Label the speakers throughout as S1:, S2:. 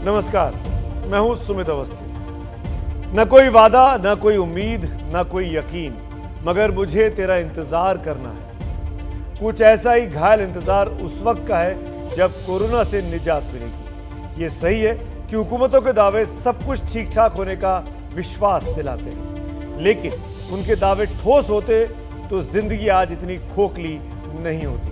S1: नमस्कार, मैं हूं सुमित अवस्थी। न कोई वादा, न कोई उम्मीद, न कोई यकीन, मगर मुझे तेरा इंतजार करना है। कुछ ऐसा ही घायल इंतजार उस वक्त का है जब कोरोना से निजात मिलेगी। ये सही है कि हुकूमतों के दावे सब कुछ ठीक ठाक होने का विश्वास दिलाते हैं, लेकिन उनके दावे ठोस होते तो जिंदगी आज इतनी खोखली नहीं होती।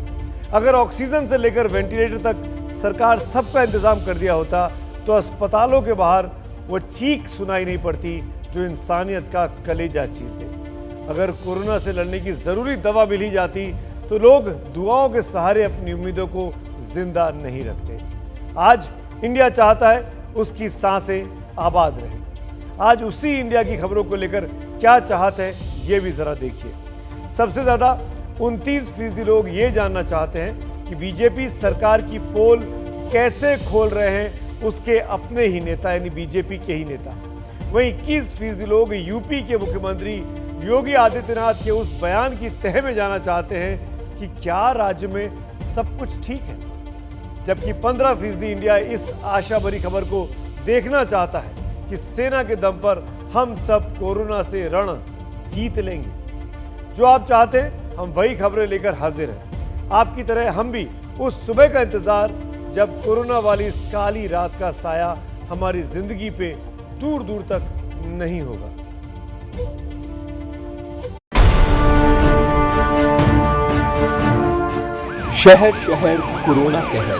S1: अगर ऑक्सीजन से लेकर वेंटिलेटर तक सरकार सबका इंतजाम कर दिया होता तो अस्पतालों के बाहर वो चीख सुनाई नहीं पड़ती जो इंसानियत का कलेजा चीर दे। अगर कोरोना से लड़ने की जरूरी दवा मिल ही जाती तो लोग दुआओं के सहारे अपनी उम्मीदों को जिंदा नहीं रखते। आज इंडिया चाहता है उसकी सांसें आबाद रहे। आज उसी इंडिया की खबरों को लेकर क्या चाहत है ये भी जरा देखिए। सबसे ज्यादा 29% लोग ये जानना चाहते हैं कि बीजेपी सरकार की पोल कैसे खोल रहे हैं उसके अपने ही नेता यानी बीजेपी के ही नेता। वहीं 21% लोग यूपी के मुख्यमंत्री योगी आदित्यनाथ के उस बयान की तह में जाना चाहते हैं कि क्या राज्य में सब कुछ ठीक है, जबकि 15% इंडिया इस आशा भरी खबर को देखना चाहता है कि सेना के दम पर हम सब कोरोना से रण जीत लेंगे। जो आप चाहते हैं हम वही खबरें लेकर हाजिर हैं। आपकी तरह हम भी उस सुबह का इंतजार जब कोरोना वाली इस काली रात का साया हमारी जिंदगी पे दूर दूर तक नहीं होगा।
S2: शहर शहर कोरोना कहर।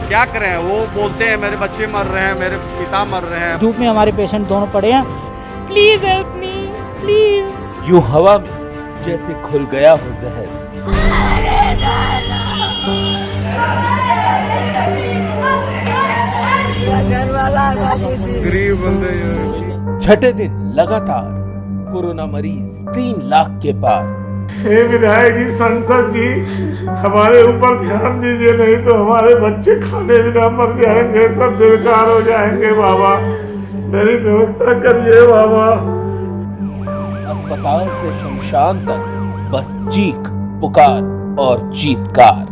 S3: क्या करें, वो बोलते हैं मेरे बच्चे मर रहे हैं, मेरे पिता मर रहे हैं।
S4: धूप में हमारे पेशेंट दोनों पड़े हैं।
S5: Please help me, please.
S2: यूं हवा में जैसे खुल गया हो जहर।
S3: गरीब बंदे।
S2: छठे दिन लगातार कोरोना मरीज 3 लाख के पार।
S6: हे विधायक जी, संसद जी, हमारे ऊपर ध्यान दीजिए, नहीं तो हमारे बच्चे खाने बिना मर जाएंगे, सब बेकार हो जाएंगे। बाबा मेरी व्यवस्था करिए बाबा।
S2: अस्पताल से शमशान तक बस चीख पुकार और चीत्कार।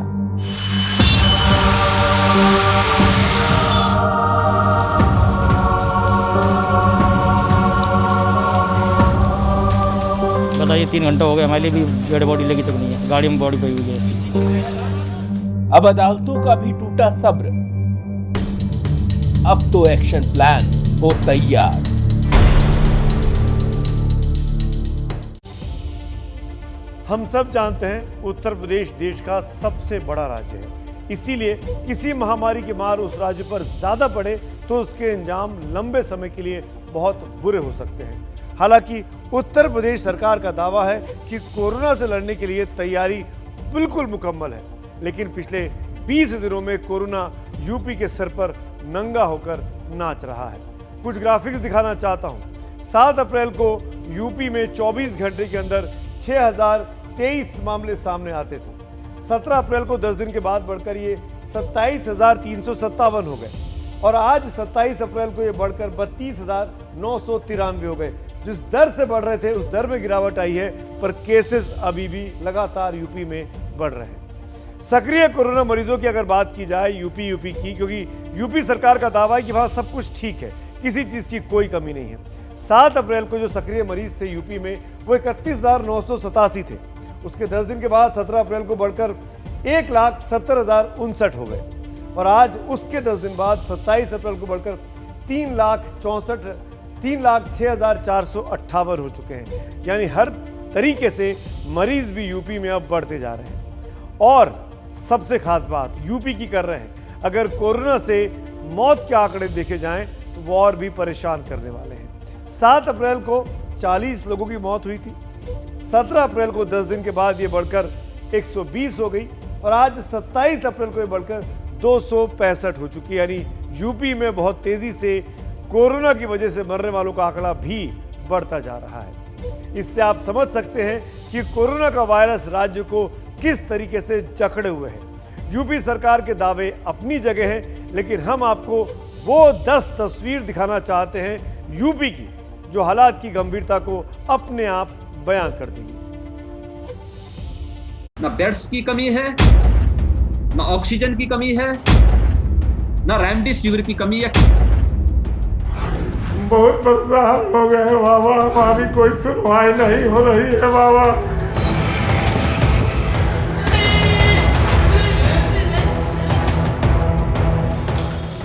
S4: बताइए, 3 घंटा हो गया, हमारे लिए भी डेड बॉडी लगी तक नहीं है, गाड़ी में बॉडी पड़ी हुई है।
S2: अब अदालतों का भी टूटा सब्र। अब तो एक्शन प्लान हो तैयार।
S1: हम सब जानते हैं उत्तर प्रदेश देश का सबसे बड़ा राज्य है, इसीलिए किसी महामारी की मार उस राज्य पर ज्यादा पड़े तो उसके अंजाम लंबे समय के लिए बहुत बुरे हो सकते हैं। हालांकि उत्तर प्रदेश सरकार का दावा है कि कोरोना से लड़ने के लिए तैयारी बिल्कुल मुकम्मल है, लेकिन पिछले 20 दिनों में कोरोना यूपी के सर पर नंगा होकर नाच रहा है। कुछ ग्राफिक्स दिखाना चाहता हूं। 7 अप्रैल को यूपी में 24 घंटे के अंदर 6023 मामले सामने आते थे। 17 अप्रैल को 10 दिन के बाद बढ़कर ये 27,357 हो गए और आज 27 अप्रैल को ये बढ़कर 32,993 हो गए। जिस दर से बढ़ रहे थे उस दर में गिरावट आई है, पर केसेस अभी भी लगातार यूपी में बढ़ रहे हैं। सक्रिय कोरोना मरीजों की अगर बात की जाए यूपी की, क्योंकि यूपी सरकार का दावा है कि वहां सब कुछ ठीक है, किसी चीज की कोई कमी नहीं है। 7 अप्रैल को जो सक्रिय मरीज थे यूपी में वो 31,987 थे। उसके 10 दिन के बाद 17 अप्रैल को बढ़कर 1,70,059 हो गए और आज उसके 10 दिन बाद 27 अप्रैल को बढ़कर 3,06,458 हो चुके हैं। यानी हर तरीके से मरीज भी यूपी में अब बढ़ते जा रहे हैं। और सबसे खास बात यूपी की कर रहे हैं, अगर कोरोना से मौत के आंकड़े देखे जाएं तो वो और भी परेशान करने वाले हैं। 7 अप्रैल को 40 लोगों की मौत हुई थी। 17 अप्रैल को 10 दिन के बाद ये बढ़कर 120 हो गई और आज 27 अप्रैल को ये बढ़कर 265 हो चुकी है। यानी यूपी में बहुत तेजी से कोरोना की वजह से मरने वालों का आंकड़ा भी बढ़ता जा रहा है। इससे आप समझ सकते हैं कि कोरोना का वायरस राज्य को किस तरीके से जकड़े हुए है। यूपी सरकार के दावे अपनी जगह हैं, लेकिन हम आपको वो 10 तस्वीर दिखाना चाहते हैं यूपी की जो हालात की गंभीरता को अपने आप बयान कर देंगी।
S7: न बेड्स की कमी है, न ऑक्सीजन की कमी है, ना रेमडेसिविर की कमी है।
S6: बहुत परेशान हो गए हैं बाबा, हमारी कोई सुनवाई नहीं हो रही है बाबा।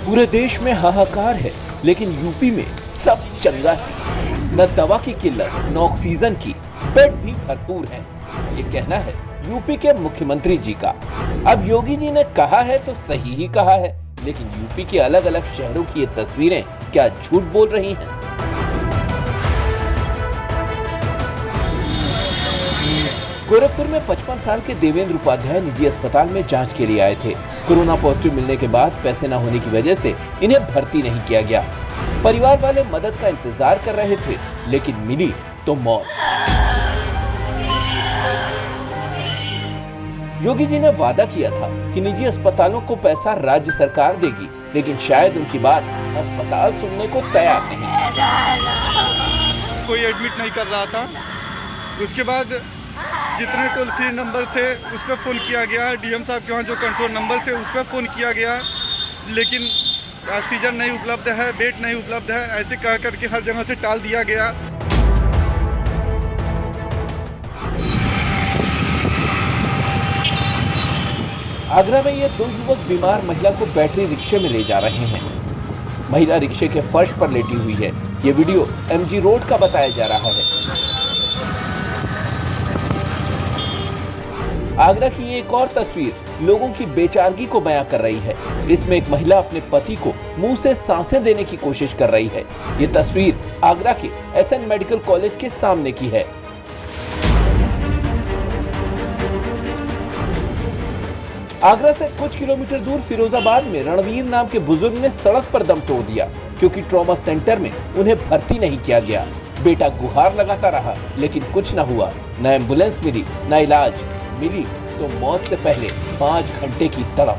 S2: पूरे देश में हाहाकार है, लेकिन यूपी में सब चंगा सी। न दवा की किल्लत, न ऑक्सीजन की, बेड भी भरपूर हैं। ये कहना है यूपी के मुख्यमंत्री जी का। अब योगी जी ने कहा है तो सही ही कहा है, लेकिन यूपी के अलग अलग शहरों की ये तस्वीरें क्या झूठ बोल रही हैं? गोरखपुर में 55 साल के देवेंद्र उपाध्याय निजी अस्पताल में जांच के लिए आए थे। कोरोना पॉजिटिव मिलने के बाद पैसे न होने की वजह से इन्हें भर्ती नहीं किया गया। परिवार वाले मदद का इंतजार कर रहे थे, लेकिन मिली तो मौत। योगी जी ने वादा किया था कि निजी अस्पतालों को पैसा राज्य सरकार देगी, लेकिन शायद उनकी बात अस्पताल सुनने को तैयार नहीं।
S3: कोई एडमिट नहीं कर रहा था। उसके बाद जितने टोल फ्री नंबर थे उस पर फ़ोन किया गया, डीएम साहब के वहाँ जो कंट्रोल नंबर थे उस पर फ़ोन किया गया, लेकिन ऑक्सीजन नहीं उपलब्ध है, बेड नहीं उपलब्ध है, ऐसे कह करके हर जगह से टाल दिया गया।
S2: आगरा में ये दो युवक बीमार महिला को बैटरी रिक्शे में ले जा रहे हैं। महिला रिक्शे के फर्श पर लेटी हुई है। ये वीडियो एमजी रोड का बताया जा रहा है। आगरा की ये एक और तस्वीर लोगों की बेचारगी को बयां कर रही है। इसमें एक महिला अपने पति को मुंह से सांसें देने की कोशिश कर रही है। ये तस्वीर आगरा के एसएन मेडिकल कॉलेज के सामने की है। आगरा से कुछ किलोमीटर दूर फिरोजाबाद में रणवीर नाम के बुजुर्ग ने सड़क पर दम तोड़ दिया, क्योंकि ट्रॉमा सेंटर में उन्हें भर्ती नहीं किया गया। बेटा गुहार लगाता रहा, लेकिन कुछ न हुआ। न एम्बुलेंस मिली, न इलाज। मिली तो मौत से पहले 5 घंटे की तड़प।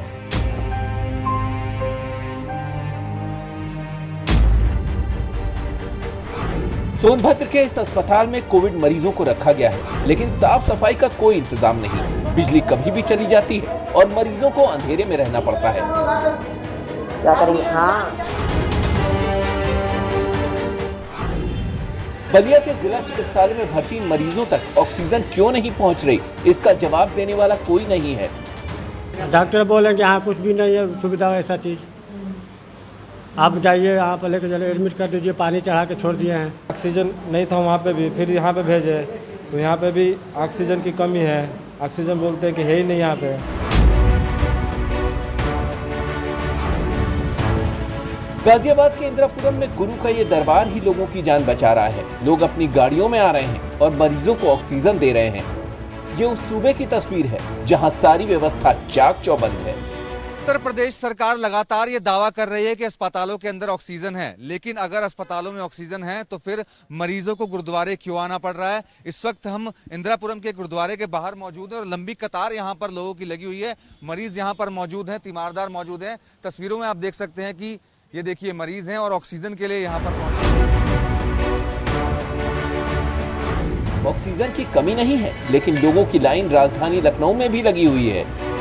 S2: सोनभद्र के इस अस्पताल में कोविड मरीजों को रखा गया है, लेकिन साफ सफाई का कोई इंतजाम नहीं। बिजली कभी भी चली जाती है और मरीजों को अंधेरे में रहना पड़ता है।
S8: क्या करेंगे? हाँ।
S2: बलिया के जिला चिकित्सालय में भर्ती मरीजों तक ऑक्सीजन क्यों नहीं पहुंच रही, इसका जवाब देने वाला कोई नहीं है।
S9: डॉक्टर बोले कि यहाँ कुछ भी नहीं है सुविधा, ऐसा चीज़ आप जाइए, यहाँ पर लेकर चले एडमिट कर दीजिए, पानी चढ़ा के छोड़ दिए हैं।
S10: ऑक्सीजन नहीं था वहाँ पे भी, फिर यहाँ पे भेजे तो यहाँ पे भी ऑक्सीजन की कमी है। ऑक्सीजन बोलते हैं कि है ही नहीं यहाँ पे।
S2: गाजियाबाद के इंदिरापुरम में गुरु का ये दरबार ही लोगों की जान बचा रहा है। लोग अपनी गाड़ियों में आ रहे हैं और मरीजों को ऑक्सीजन दे रहे हैं। ये उस सूबे की तस्वीर है जहां सारी व्यवस्था चाक चौबंद है।
S11: उत्तर प्रदेश सरकार लगातार ये दावा कर रही है कि अस्पतालों के अंदर ऑक्सीजन है, लेकिन अगर अस्पतालों में ऑक्सीजन है तो फिर मरीजों को गुरुद्वारे क्यों आना पड़ रहा है। इस वक्त हम इंदिरापुरम के गुरुद्वारे के बाहर मौजूद हैं और लंबी कतार यहाँ पर लोगों की लगी हुई है। मरीज यहाँ पर मौजूद हैं, तीमारदार मौजूद हैं। तस्वीरों में आप देख सकते हैं कि ये देखिए मरीज हैं और ऑक्सीजन के लिए यहाँ पर पहुंचे।
S2: ऑक्सीजन की कमी नहीं है, लेकिन लोगों की लाइन राजधानी लखनऊ में भी लगी हुई है।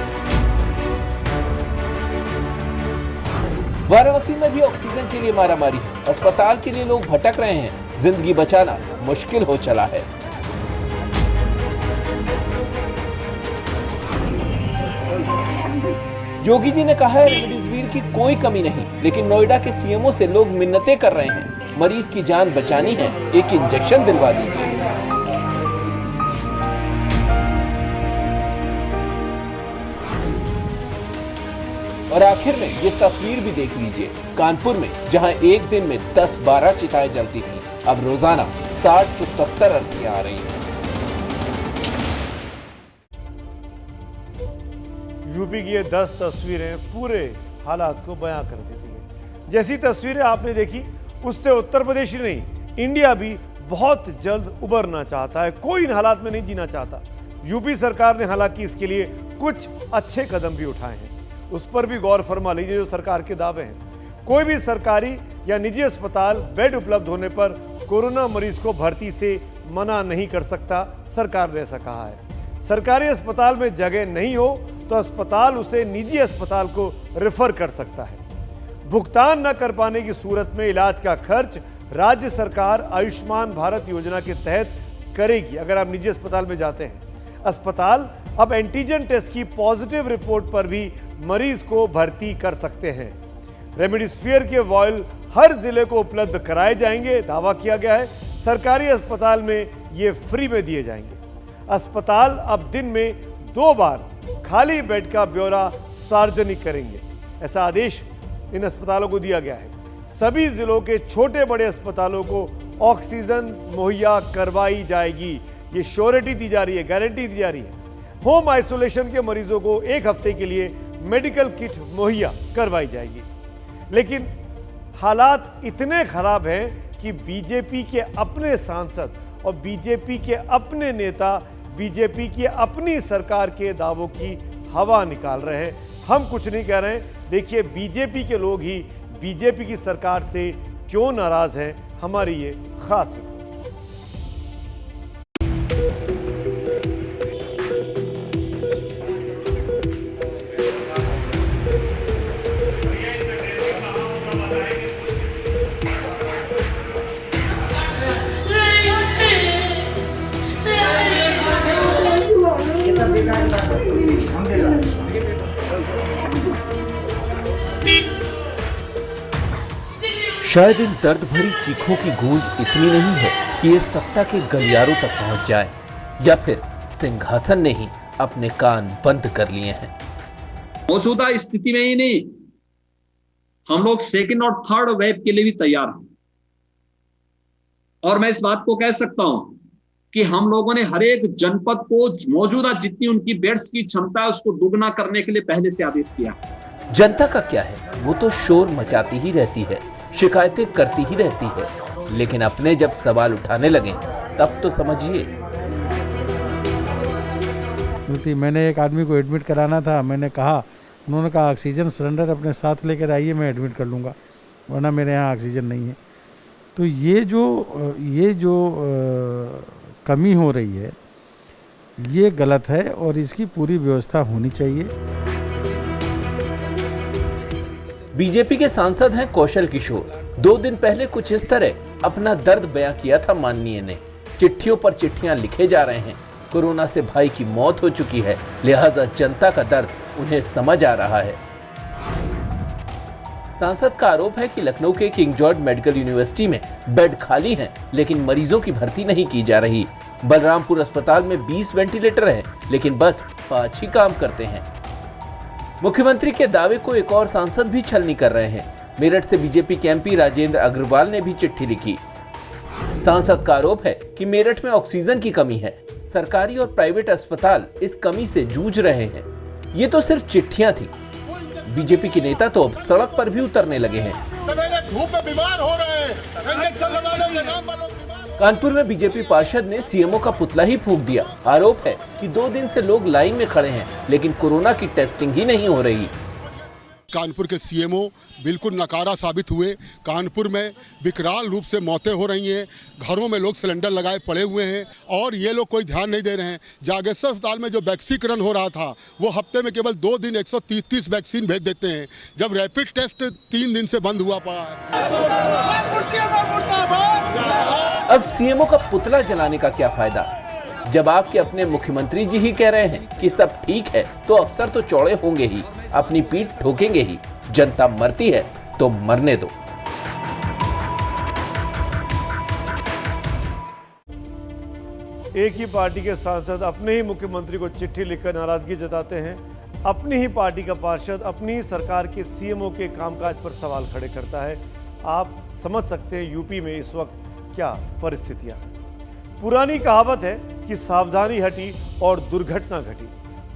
S2: वाराणसी में भी ऑक्सीजन के लिए मारामारी है। अस्पताल के लिए लोग भटक रहे हैं। जिंदगी बचाना मुश्किल हो चला है। योगी जी ने कहा है रेमडेसिविर की कोई कमी नहीं, लेकिन नोएडा के सीएमओ से लोग मिन्नतें कर रहे हैं। मरीज की जान बचानी है, एक इंजेक्शन दिलवा दीजिए। और आखिर में ये तस्वीर भी देख लीजिए। कानपुर में जहां एक दिन में 10-12 चिताएं जलती थी, अब रोजाना 60 से 70 अर्थियां आ रही हैं।
S1: यूपी की ये 10 तस्वीरें पूरे हालात को बयां कर देती हैं। जैसी तस्वीरें आपने देखी, उससे उत्तर प्रदेश ही नहीं, इंडिया भी बहुत जल्द उबरना चाहता है। कोई इन हालात में नहीं जीना चाहता। यूपी सरकार ने हालांकि इसके लिए कुछ अच्छे कदम भी उठाए हैं, उस पर भी गौर फरमा लीजिए जो सरकार के दावे हैं। कोई भी सरकारी या निजी अस्पताल बेड उपलब्ध होने पर कोरोना मरीज को भर्ती से मना नहीं कर सकता, सरकार ने ऐसा कहा है। सरकारी अस्पताल में जगह नहीं हो तो अस्पताल उसे निजी अस्पताल को रेफर कर सकता है। भुगतान न कर पाने की सूरत में इलाज का खर्च राज्य सरकार आयुष्मान भारत योजना के तहत करेगी। अगर आप निजी अस्पताल में जाते हैं, अस्पताल अब एंटीजन टेस्ट की पॉजिटिव रिपोर्ट पर भी मरीज को भर्ती कर सकते हैं। रेमडेसिविर के वॉयल हर जिले को उपलब्ध कराए जाएंगे। दावा किया गया है सरकारी अस्पताल में ये फ्री में दिए जाएंगे। अस्पताल अब दिन में 2 बार खाली बेड का ब्यौरा सार्वजनिक करेंगे। ऐसा आदेश इन अस्पतालों को दिया गया है। सभी जिलों के छोटे बड़े अस्पतालों को ऑक्सीजन मुहैया करवाई जाएगी। ये श्योरिटी दी जा रही है, गारंटी दी जा रही है। होम आइसोलेशन के मरीजों को 1 हफ्ते के लिए मेडिकल किट मुहैया करवाई जाएगी। लेकिन हालात इतने खराब हैं कि बीजेपी के अपने सांसद और बीजेपी के अपने नेता बीजेपी की अपनी सरकार के दावों की हवा निकाल रहे हैं। हम कुछ नहीं कह रहे हैं। देखिए बीजेपी के लोग ही बीजेपी की सरकार से क्यों नाराज हैं, हमारी ये खास रिपोर्ट।
S2: शायद इन दर्द भरी चीखों की गूंज इतनी नहीं है कि ये सत्ता के गलियारों तक पहुंच जाए, या फिर सिंहासन ने ही अपने कान बंद कर लिए हैं।
S7: मौजूदा स्थिति में ही नहीं, हम लोग सेकंड और थर्ड वेव के लिए भी तैयार हैं। और मैं इस बात को कह सकता हूं कि हम लोगों ने हर एक जनपद को मौजूदा जितनी उनकी बेड्स की क्षमता है उसको दुगना करने के लिए पहले से आदेश किया।
S2: जनता का क्या है, वो तो शोर मचाती ही रहती है, शिकायतें करती ही रहती है, लेकिन अपने जब सवाल उठाने लगे तब तो समझिए।
S12: मैंने एक आदमी को एडमिट कराना था, मैंने कहा, उन्होंने कहा ऑक्सीजन सिलेंडर अपने साथ लेकर आइए, मैं एडमिट कर लूँगा, वरना मेरे यहाँ ऑक्सीजन नहीं है। तो ये जो कमी हो रही है ये गलत है और इसकी पूरी व्यवस्था होनी चाहिए।
S2: बीजेपी के सांसद हैं कौशल किशोर। 2 दिन पहले कुछ इस तरह अपना दर्द बयां किया था माननीय ने। चिट्ठियों पर चिट्ठियां लिखे जा रहे हैं। कोरोना से भाई की मौत हो चुकी है, लिहाजा जनता का दर्द उन्हें समझ आ रहा है। सांसद का आरोप है कि लखनऊ के किंग जॉर्ज मेडिकल यूनिवर्सिटी में बेड खाली हैं, लेकिन मरीजों की भर्ती नहीं की जा रही। बलरामपुर अस्पताल में 20 वेंटिलेटर हैं, लेकिन बस 5 ही काम करते हैं। मुख्यमंत्री के दावे को एक और सांसद भी छलनी कर रहे हैं। मेरठ से बीजेपी के एमपी राजेंद्र अग्रवाल ने भी चिट्ठी लिखी। सांसद का आरोप है कि मेरठ में ऑक्सीजन की कमी है। सरकारी और प्राइवेट अस्पताल इस कमी से जूझ रहे हैं। ये तो सिर्फ चिट्ठियां थी। बीजेपी के नेता तो अब सड़क पर भी उतरने लगे हैं।
S13: धूप में बीमार हो रहे हैं, इंजेक्शन लगाने के नाम पर
S2: कानपुर में बीजेपी पार्षद ने सीएमओ का पुतला ही फूंक दिया। आरोप है कि 2 दिन से लोग लाइन में खड़े हैं, लेकिन कोरोना की टेस्टिंग ही नहीं हो रही।
S13: कानपुर के सीएमओ बिल्कुल नकारा साबित हुए। कानपुर में विकराल रूप से मौतें हो रही हैं, घरों में लोग सिलेंडर लगाए पड़े हुए हैं और ये लोग कोई ध्यान नहीं दे रहे हैं। जागेश्वर अस्पताल में जो वैक्सीकरण हो रहा था वो हफ्ते में केवल 2 दिन 130 वैक्सीन भेज देते हैं, जब रैपिड टेस्ट 3 दिन से बंद हुआ पड़ा है।
S2: अब सीएमओ का पुतला जलाने का क्या फायदा, जब आपके अपने मुख्यमंत्री जी ही कह रहे हैं कि सब ठीक है, तो अफसर तो चौड़े होंगे ही, अपनी पीठ ठोकेंगे ही। जनता मरती है तो मरने दो।
S1: एक ही पार्टी के सांसद अपने ही मुख्यमंत्री को चिट्ठी लिखकर नाराजगी जताते हैं। अपनी ही पार्टी का पार्षद अपनी ही सरकार के सीएमओ के कामकाज पर सवाल खड़े करता है। आप समझ सकते हैं यूपी में इस वक्त क्या परिस्थितियां हैं। पुरानी कहावत है कि सावधानी हटी और दुर्घटना घटी।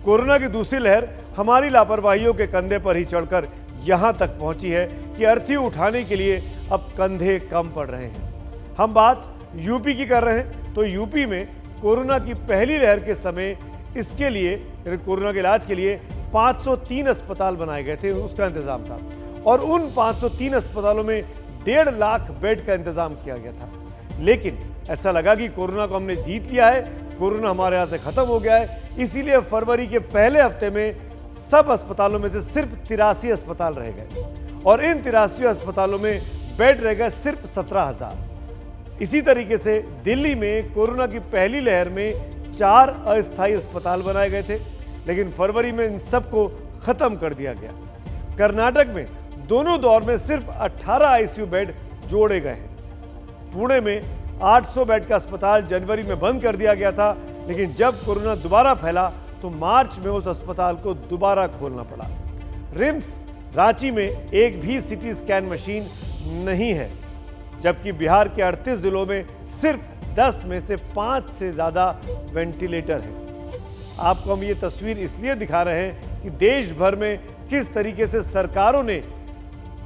S1: कोरोना की दूसरी लहर हमारी लापरवाहियों के कंधे पर ही चढ़कर यहां तक पहुंची है कि अर्थी उठाने के लिए अब कंधे कम पड़ रहे हैं। हम बात यूपी की कर रहे हैं तो यूपी में कोरोना की पहली लहर के समय इसके लिए, कोरोना के इलाज के लिए 503 अस्पताल बनाए गए थे, उसका इंतजाम था और उन 503 अस्पतालों में 1.5 लाख बेड का इंतजाम किया गया था। लेकिन ऐसा लगा कि कोरोना को हमने जीत लिया है, कोरोना हमारे यहाँ से खत्म हो गया है, इसीलिए फरवरी के पहले हफ्ते में सब अस्पतालों में से सिर्फ 83 अस्पताल रह गए और इन 83 अस्पतालों में बेड रह गए सिर्फ 17,000। इसी तरीके से दिल्ली में कोरोना की पहली लहर में 4 अस्थायी अस्पताल बनाए गए थे, लेकिन फरवरी में इन सबको खत्म कर दिया गया। कर्नाटक में दोनों दौर में सिर्फ 18 आईसीयू बेड जोड़े गए हैं। पुणे में 800 बेड का अस्पताल जनवरी में बंद कर दिया गया था, लेकिन जब कोरोना दोबारा फैला तो मार्च में उस अस्पताल को दोबारा खोलना पड़ा। रिम्स रांची में एक भी सीटी स्कैन मशीन नहीं है, जबकि बिहार के 38 जिलों में सिर्फ 10 में से 5 से ज्यादा वेंटिलेटर हैं। आपको हम ये तस्वीर इसलिए दिखा रहे हैं कि देश भर में किस तरीके से सरकारों ने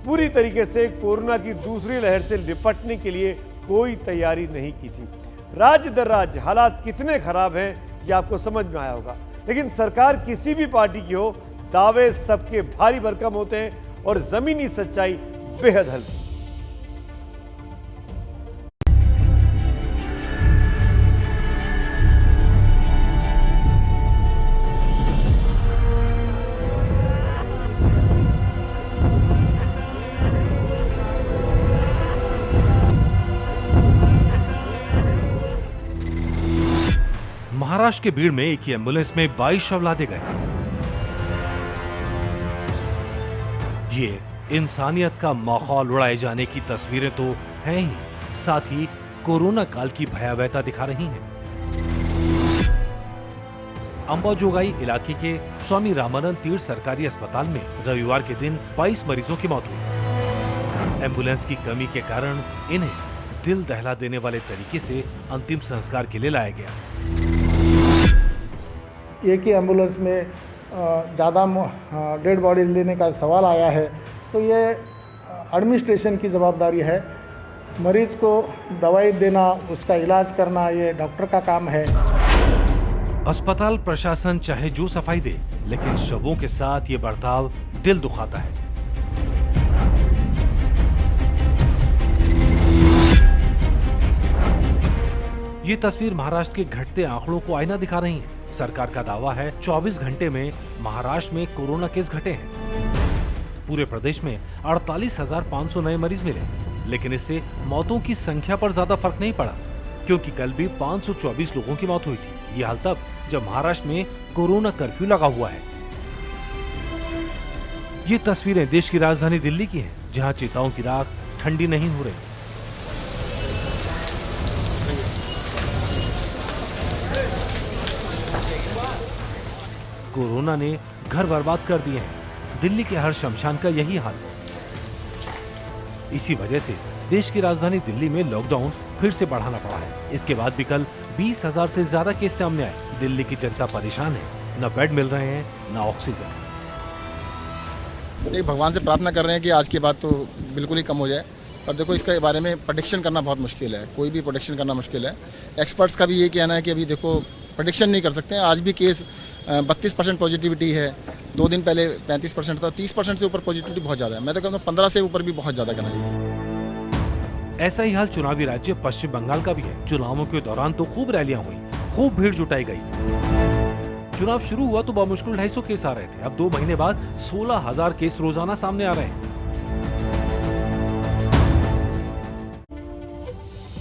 S1: पूरी तरीके से कोरोना की दूसरी लहर से निपटने के लिए कोई तैयारी नहीं की थी। राज्य दर राज्य हालात कितने खराब हैं ये आपको समझ में आया होगा, लेकिन सरकार किसी भी पार्टी की हो, दावे सबके भारी भरकम होते हैं और जमीनी सच्चाई बेहद हल्की।
S14: महाराष्ट्र के बीड़ में एक ही एम्बुलेंस में 22 शव लादे गए। ये इंसानियत का माहौल उड़ाए जाने की तस्वीरें तो हैं ही, साथ ही कोरोना काल की भयावहता दिखा रही हैं। अंबाजोगाई इलाके के स्वामी रामानंद तीर्थ सरकारी अस्पताल में रविवार के दिन 22 मरीजों की मौत हुई। एम्बुलेंस की कमी के कारण इन्हें दिल दहला देने वाले तरीके से अंतिम संस्कार के लिए लाया गया।
S15: एक ही एम्बुलेंस में ज़्यादा डेड बॉडी लेने का सवाल आया है, तो ये एडमिनिस्ट्रेशन की जवाबदारी है। मरीज को दवाई देना, उसका इलाज करना, ये डॉक्टर का काम है।
S14: अस्पताल प्रशासन चाहे जो सफाई दे, लेकिन शवों के साथ ये बर्ताव दिल दुखाता है। ये तस्वीर महाराष्ट्र के घटते आंकड़ों को आईना दिखा रही है। सरकार का दावा है 24 घंटे में महाराष्ट्र में कोरोना केस घटे हैं। पूरे प्रदेश में 48,500 नए मरीज मिले, लेकिन इससे मौतों की संख्या पर ज्यादा फर्क नहीं पड़ा, क्योंकि कल भी 524 लोगों की मौत हुई थी। ये हाल तब जब महाराष्ट्र में कोरोना कर्फ्यू लगा हुआ है। ये तस्वीरें देश की राजधानी दिल्ली की हैं, जहां चिताओं की राख ठंडी नहीं हो रही। कोरोना ने घर बर्बाद कर दिए हैं। दिल्ली के हर शमशान का यही हाल है। इसी वजह से देश की राजधानी दिल्ली में लॉकडाउन फिर से बढ़ाना पड़ा है। इसके बाद भी कल 20,000 से ज्यादा केस सामने आए। दिल्ली की जनता परेशान है, न बेड मिल रहे हैं, न ऑक्सीजन।
S16: एक भगवान से प्रार्थना कर रहे हैं कि आज के बाद तो बिल्कुल ही कम हो जाए, पर देखो इसके बारे में प्रेडिक्शन करना बहुत मुश्किल है। कोई भी प्रेडिक्शन करना मुश्किल है। एक्सपर्ट्स का भी ये कहना है कि अभी देखो प्रेडिक्शन नहीं कर सकते हैं। आज भी केस 32% पॉजिटिविटी है। 2 दिन पहले 35% था। 30% से ऊपर पॉजिटिविटी बहुत ज़्यादा है। मैं तो कहता हूँ 15 से ऊपर भी बहुत ज़्यादा कराएगी।
S14: ऐसा ही हाल चुनावी राज्य पश्चिम बंगाल का भी है। चुनावों के दौरान तो खूब रैलियां हुई, खूब भीड़ जुटाई गई। चुनाव शुरू हुआ तो बामुश्किल 250 केस आ रहे थे। अब 2 महीने बाद 16,000 केस रोजाना सामने आ रहे हैं।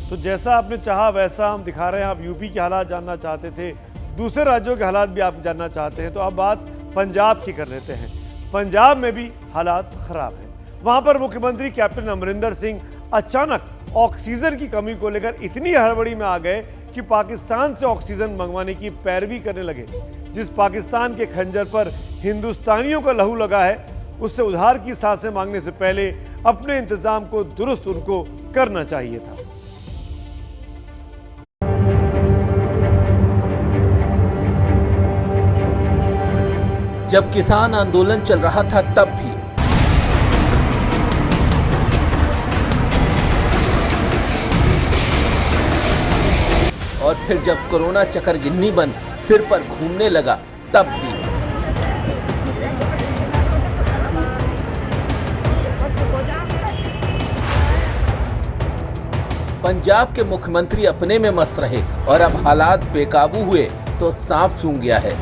S1: तो जैसा आपने चाहा वैसा हम दिखा रहे हैं। आप यूपी के हालात जानना चाहते थे, दूसरे राज्यों के हालात भी आप जानना चाहते हैं, तो अब बात पंजाब की कर लेते हैं। पंजाब में भी हालात खराब हैं। वहां पर मुख्यमंत्री कैप्टन अमरिंदर सिंह अचानक ऑक्सीजन की कमी को लेकर इतनी हड़बड़ी में आ गए कि पाकिस्तान से ऑक्सीजन मंगवाने की पैरवी करने लगे। जिस पाकिस्तान के खंजर पर हिंदुस्तानियों का लहू लगा है, उससे उधार की सांसें मांगने से पहले अपने इंतजाम को दुरुस्त उनको करना चाहिए था।
S2: जब किसान आंदोलन चल रहा था तब भी और फिर जब कोरोना चकरगिन्नी बन सिर पर घूमने लगा तब भी पंजाब के मुख्यमंत्री अपने में मस्त रहे और अब हालात बेकाबू हुए तो सांप सूंघ गया है।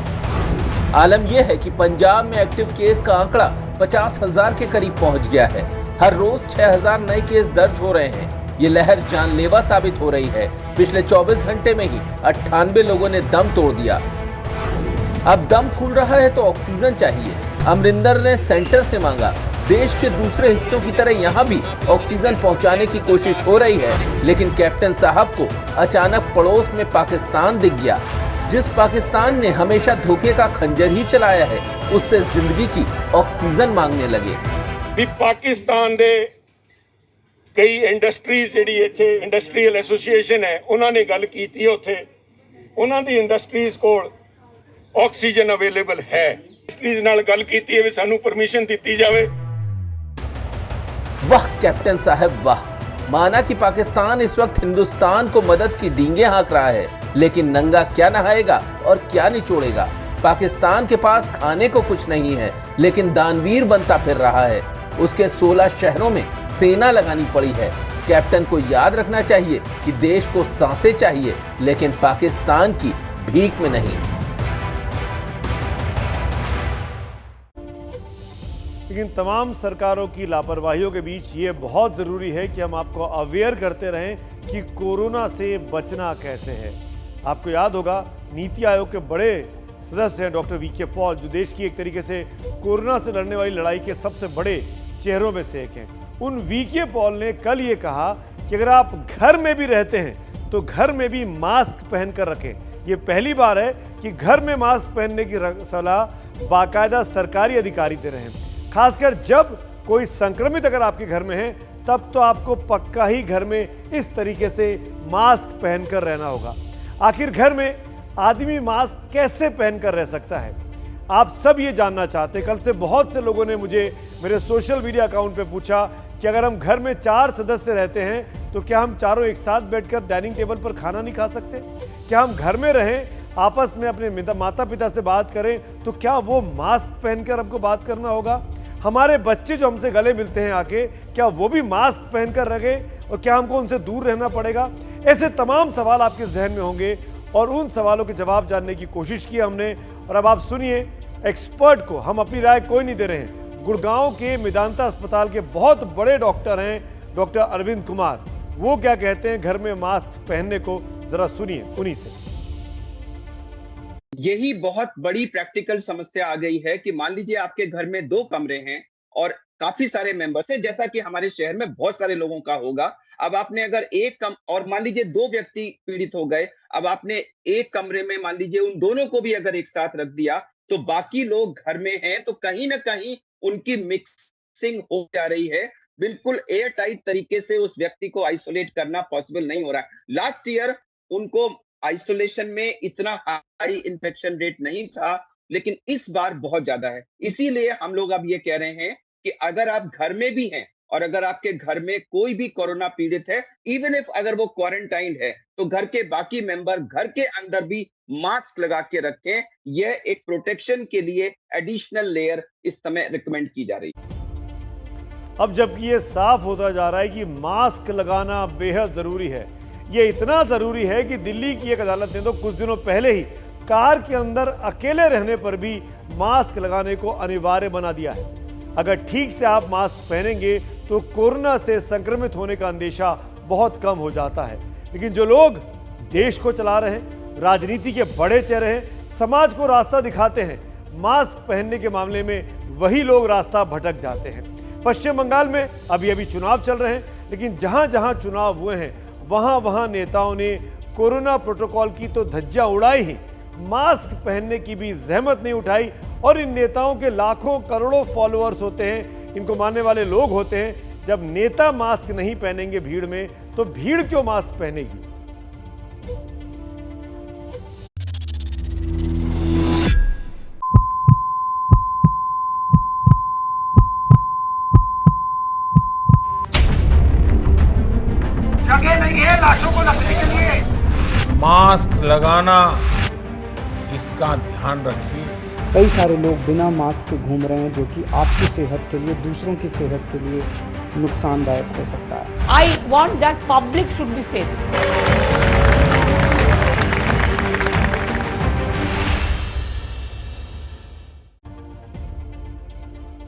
S2: आलम यह है कि पंजाब में एक्टिव केस का आंकड़ा 50,000 के करीब पहुंच गया है। हर रोज 6,000 नए केस दर्ज हो रहे हैं। ये लहर जानलेवा साबित हो रही है। पिछले 24 घंटे में ही 98 लोगों ने दम तोड़ दिया। अब दम फूल रहा है तो ऑक्सीजन चाहिए। अमरिंदर ने सेंटर से मांगा। देश के दूसरे हिस्सों की तरह यहाँ भी ऑक्सीजन पहुंचाने की कोशिश हो रही है, लेकिन कैप्टन साहब को अचानक पड़ोस में पाकिस्तान दिख गया। जिस पाकिस्तान ने हमेशा धोखे का खंजर ही चलाया है, उससे जिंदगी की ऑक्सीजन मांगने लगे।
S6: भी पाकिस्तान दे कई इंडस्ट्रीज जिहड़ी इत्थे इंडस्ट्रीयल एसोसीएशन है, उन्होंने गल की थी, उत्थे उन्हां दी इंडस्ट्रीज कोल ऑक्सीजन अवेलेबल है। इंडस्ट्रीज नाल गल की है भी सानू परमिशन दी जाए।
S2: वाह कैप्टन साहब वाह। माना कि पाकिस्तान इस वक्त हिंदुस्तान को मदद की डींगे हाँक रहा है, लेकिन नंगा क्या नहाएगा और क्या निचोड़ेगा। पाकिस्तान के पास खाने को कुछ नहीं है, लेकिन दानवीर बनता फिर रहा है। उसके 16 शहरों में सेना लगानी पड़ी है। कैप्टन को याद रखना चाहिए कि देश को सांसें चाहिए, लेकिन पाकिस्तान की भीख में नहीं।
S1: लेकिन तमाम सरकारों की लापरवाहियों के बीच ये बहुत ज़रूरी है कि हम आपको अवेयर करते रहें कि कोरोना से बचना कैसे है। आपको याद होगा नीति आयोग के बड़े सदस्य हैं डॉक्टर वीके पॉल, जो देश की एक तरीके से कोरोना से लड़ने वाली लड़ाई के सबसे बड़े चेहरों में से एक हैं। उन वीके पॉल ने कल ये कहा कि अगर आप घर में भी रहते हैं तो घर में भी मास्क पहनकर रखें। ये पहली बार है कि घर में मास्क पहनने की सलाह बाकायदा सरकारी अधिकारी दे रहे हैं। खासकर जब कोई संक्रमित अगर आपके घर में है, तब तो आपको पक्का ही घर में इस तरीके से मास्क पहनकर रहना होगा। आखिर घर में आदमी मास्क कैसे पहनकर रह सकता है, आप सब ये जानना चाहते हैं। कल से बहुत से लोगों ने मुझे मेरे सोशल मीडिया अकाउंट पे पूछा कि अगर हम घर में 4 सदस्य रहते हैं तो क्या हम चारों एक साथ बैठकर डाइनिंग टेबल पर खाना नहीं खा सकते? क्या हम घर में रहें, आपस में अपने माता पिता से बात करें तो क्या वो मास्क पहनकर हमको बात करना होगा? हमारे बच्चे जो हमसे गले मिलते हैं आके, क्या वो भी मास्क पहनकर रहे और क्या हमको उनसे दूर रहना पड़ेगा? ऐसे तमाम सवाल आपके जहन में होंगे और उन सवालों के जवाब जानने की कोशिश की हमने। और अब आप सुनिए एक्सपर्ट को, हम अपनी राय कोई नहीं दे रहे हैं। गुड़गांव के मेदांता अस्पताल के बहुत बड़े डॉक्टर हैं डॉक्टर अरविंद कुमार, वो क्या कहते हैं घर में मास्क पहनने को, जरा सुनिए उन्हीं से।
S17: यही बहुत बड़ी प्रैक्टिकल समस्या आ गई है कि मान लीजिए आपके घर में 2 कमरे हैं और काफी सारे मेंबर्स हैं, जैसा कि हमारे शहर में बहुत सारे लोगों का होगा। अब आपने अगर और मान लीजिए 2 व्यक्ति पीड़ित हो गए, अब आपने एक कमरे में मान लीजिए उन दोनों को भी अगर एक साथ रख दिया तो बाकी लोग घर में हैं तो कहीं ना कहीं उनकी मिक्सिंग हो जा रही है। बिल्कुल एयर टाइट तरीके से उस व्यक्ति को आइसोलेट करना पॉसिबल नहीं हो रहा है। लास्ट ईयर उनको आइसोलेशन में इतना हाई इन्फेक्शन रेट नहीं था, लेकिन इस बार बहुत ज्यादा है। इसीलिए हम लोग अब ये कह रहे हैं कि अगर आप घर में भी हैं और अगर आपके घर में कोई भी कोरोना पीड़ित है, इवन इफ अगर वो क्वारंटाइंड है, तो घर के बाकी मेंबर घर के अंदर भी मास्क लगा के रखें। यह एक प्रोटेक्शन के लिए एडिशनल लेयर इस समय रिकमेंड की जा रही है।
S1: अब जबकि ये साफ होता जा रहा है कि मास्क लगाना बेहद जरूरी है, ये इतना जरूरी है कि दिल्ली की एक अदालत ने तो कुछ दिनों पहले ही कार के अंदर अकेले रहने पर भी मास्क लगाने को अनिवार्य बना दिया है। अगर ठीक से आप मास्क पहनेंगे तो कोरोना से संक्रमित होने का अंदेशा बहुत कम हो जाता है। लेकिन जो लोग देश को चला रहे हैं, राजनीति के बड़े चेहरे हैं, समाज को रास्ता दिखाते हैं, मास्क पहनने के मामले में वही लोग रास्ता भटक जाते हैं। पश्चिम बंगाल में अभी चुनाव चल रहे हैं, लेकिन जहां जहां चुनाव हुए हैं वहां वहां नेताओं ने कोरोना प्रोटोकॉल की तो धज्जियां उड़ाई ही, मास्क पहनने की भी जहमत नहीं उठाई। और इन नेताओं के लाखों करोड़ों फॉलोअर्स होते हैं, इनको मानने वाले लोग होते हैं। जब नेता मास्क नहीं पहनेंगे भीड़ में, तो भीड़ क्यों मास्क पहनेगी?
S6: जगह नहीं है लाशों को रखने के लिए।
S18: मास्क लगाना, इसका ध्यान रखिए।
S19: कई सारे लोग बिना मास्क के घूम रहे हैं, जो कि आपकी सेहत के लिए, दूसरों की सेहत के लिए नुकसानदायक हो सकता है।
S5: I want that public should be safe.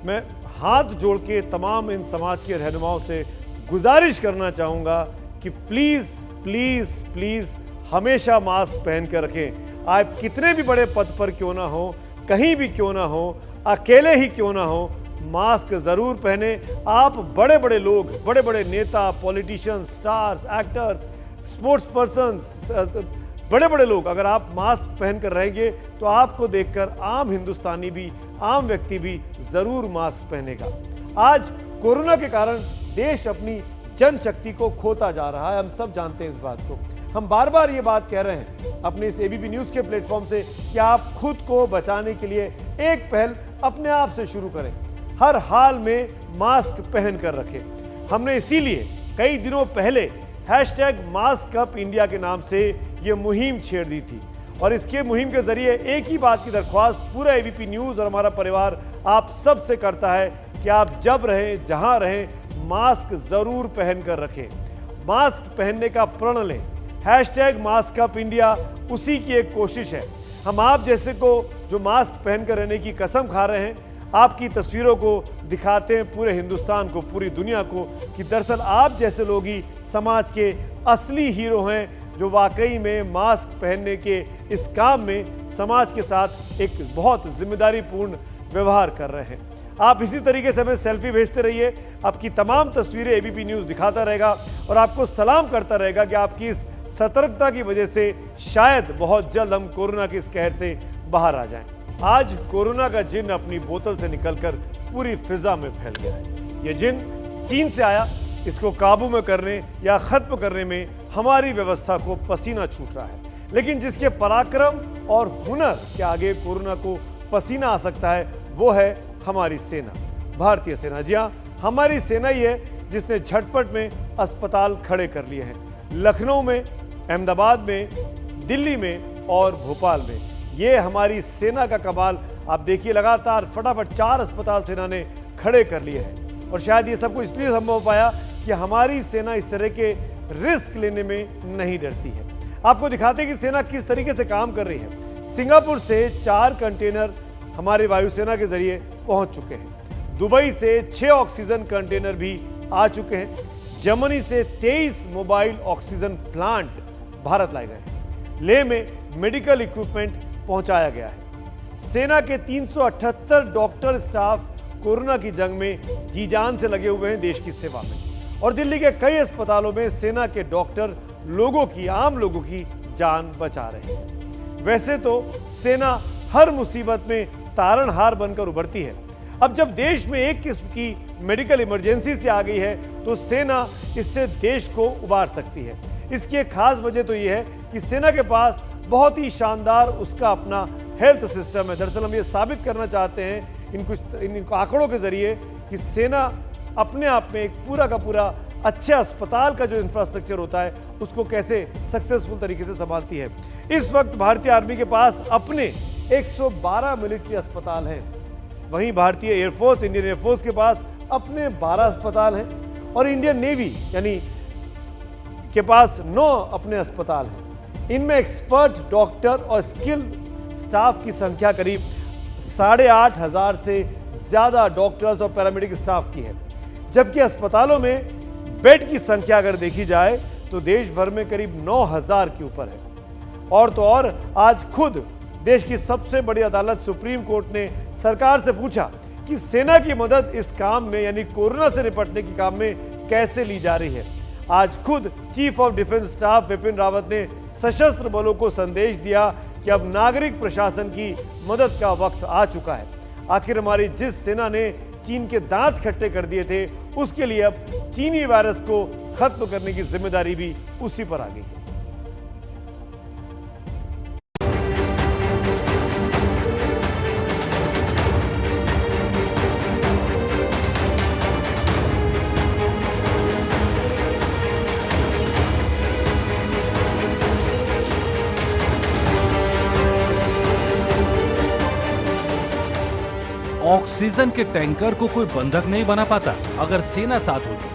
S1: मैं हाथ जोड़ के तमाम इन समाज के रहनुमाओं से गुजारिश करना चाहूँगा कि प्लीज़ प्लीज़ प्लीज़ हमेशा मास्क पहन कर रखें। आप कितने भी बड़े पद पर क्यों ना हो, कहीं भी क्यों ना हो, अकेले ही क्यों ना हो, मास्क ज़रूर पहने। आप बड़े बड़े लोग, बड़े बड़े नेता, politicians, stars, actors, sports persons, बड़े बड़े लोग अगर आप मास्क पहनकर रहेंगे तो आपको देखकर आम हिंदुस्तानी भी, आम व्यक्ति भी ज़रूर मास्क पहनेगा। आज कोरोना के कारण देश अपनी जनशक्ति को खोता जा रहा है, हम सब जानते हैं इस बात को। हम बार बार ये बात कह रहे हैं अपने इस एबीपी न्यूज़ के प्लेटफॉर्म से कि आप खुद को बचाने के लिए एक पहल अपने आप से शुरू करें। हर हाल में मास्क पहन कर रखें। हमने इसीलिए कई दिनों पहले #MaskUpIndia के नाम से ये मुहिम छेड़ दी थी और इसके मुहिम के जरिए एक ही बात की दरख्वास्त पूरा एबीपी न्यूज़ और हमारा परिवार आप सब से करता है कि आप जब रहें, जहां रहें, मास्क जरूर पहन कर रखें। मास्क पहनने का प्रण लें। #MaskUpIndia उसी की एक कोशिश है। हम आप जैसे को जो मास्क पहनकर रहने की कसम खा रहे हैं, आपकी तस्वीरों को दिखाते हैं पूरे हिंदुस्तान को, पूरी दुनिया को कि दरअसल आप जैसे लोग ही समाज के असली हीरो हैं जो वाकई में मास्क पहनने के इस काम में समाज के साथ एक बहुत जिम्मेदारीपूर्ण व्यवहार कर रहे हैं। आप इसी तरीके से हमें सेल्फी भेजते रहिए। आपकी तमाम तस्वीरें एबीपी न्यूज़ दिखाता रहेगा और आपको सलाम करता रहेगा कि आपकी इस सतर्कता की वजह से शायद बहुत जल्द हम कोरोना के इस कहर से बाहर आ जाएं। आज कोरोना का जिन्न अपनी बोतल से निकलकर पूरी फिजा में फैल गया है। ये जिन्न चीन से आया। इसको काबू में करने या खत्म करने में हमारी व्यवस्था को पसीना छूट रहा है, लेकिन जिसके पराक्रम और हुनर के आगे कोरोना को पसीना आ सकता है वो है हमारी सेना, भारतीय सेना। जी हाँ, हमारी सेना ही है जिसने झटपट में अस्पताल खड़े कर लिए हैं। लखनऊ में, अहमदाबाद में, दिल्ली में और भोपाल में। ये हमारी सेना का कमाल आप देखिए, लगातार फटाफट 4 अस्पताल सेना ने खड़े कर लिए हैं और शायद ये सब कुछ इसलिए संभव हो पाया कि हमारी सेना इस तरह के रिस्क लेने में नहीं डरती है। आपको दिखाते हैं कि सेना किस तरीके से काम कर रही है। सिंगापुर से 4 कंटेनर हमारी वायुसेना के जरिए पहुंच चुके हैं। दुबई से 6 ऑक्सीजन कंटेनर भी आ चुके हैं। जर्मनी से 23 मोबाइल ऑक्सीजन प्लांट भारत लाए गए हैं। लेह में मेडिकल इक्विपमेंट पहुंचाया गया है। सेना के 378 डॉक्टर स्टाफ कोरोना की जंग में जी जान से लगे हुए हैं देश की सेवा में। और दिल्ली के कई अस्पतालों में सेना के डॉक्टर लोगों की, आम लोगों की जान बचा रहे हैं। वैसे तो सेना हर मुसीबत में तारणहार बनकर उभरती है। अब जब देश में एक किस्म की मेडिकल इमरजेंसी से आ गई है तो सेना इससे देश को उबार सकती है। इसकी एक खास वजह तो यह है कि सेना के पास बहुत ही शानदार उसका अपना हेल्थ सिस्टम है। दरअसल हम ये साबित करना चाहते हैं इन आंकड़ों के जरिए कि सेना अपने आप में एक पूरा का पूरा अच्छे अस्पताल का जो इंफ्रास्ट्रक्चर होता है उसको कैसे सक्सेसफुल तरीके से संभालती है। इस वक्त भारतीय आर्मी के पास अपने 112 मिलिट्री अस्पताल हैं। वहीं भारतीय एयरफोर्स, इंडियन एयरफोर्स के पास अपने 12 अस्पताल हैं और इंडियन नेवी यानी के पास 9 अपने अस्पताल हैं। इनमें एक्सपर्ट डॉक्टर और स्किल्ड स्टाफ की संख्या करीब 8,500 से ज़्यादा डॉक्टर्स और पैरामेडिक स्टाफ की है। जबकि अस्पतालों में बेड की संख्या अगर देखी जाए तो देश भर में करीब 9,000 के ऊपर है। और तो और आज खुद देश की सबसे बड़ी अदालत सुप्रीम कोर्ट ने सरकार से पूछा कि सेना की मदद इस काम में यानी कोरोना से निपटने के काम में कैसे ली जा रही है। आज खुद chief of defence staff Vipin Rawat ने सशस्त्र बलों को संदेश दिया कि अब नागरिक प्रशासन की मदद का वक्त आ चुका है। आखिर हमारी जिस सेना ने चीन के दांत खट्टे कर दिए थे उसके लिए अब चीनी वायरस को खत्म करने की जिम्मेदारी भी उसी पर आ गई है।
S14: ऑक्सीजन के टैंकर को कोई बंधक नहीं बना पाता अगर सेना साथ होती।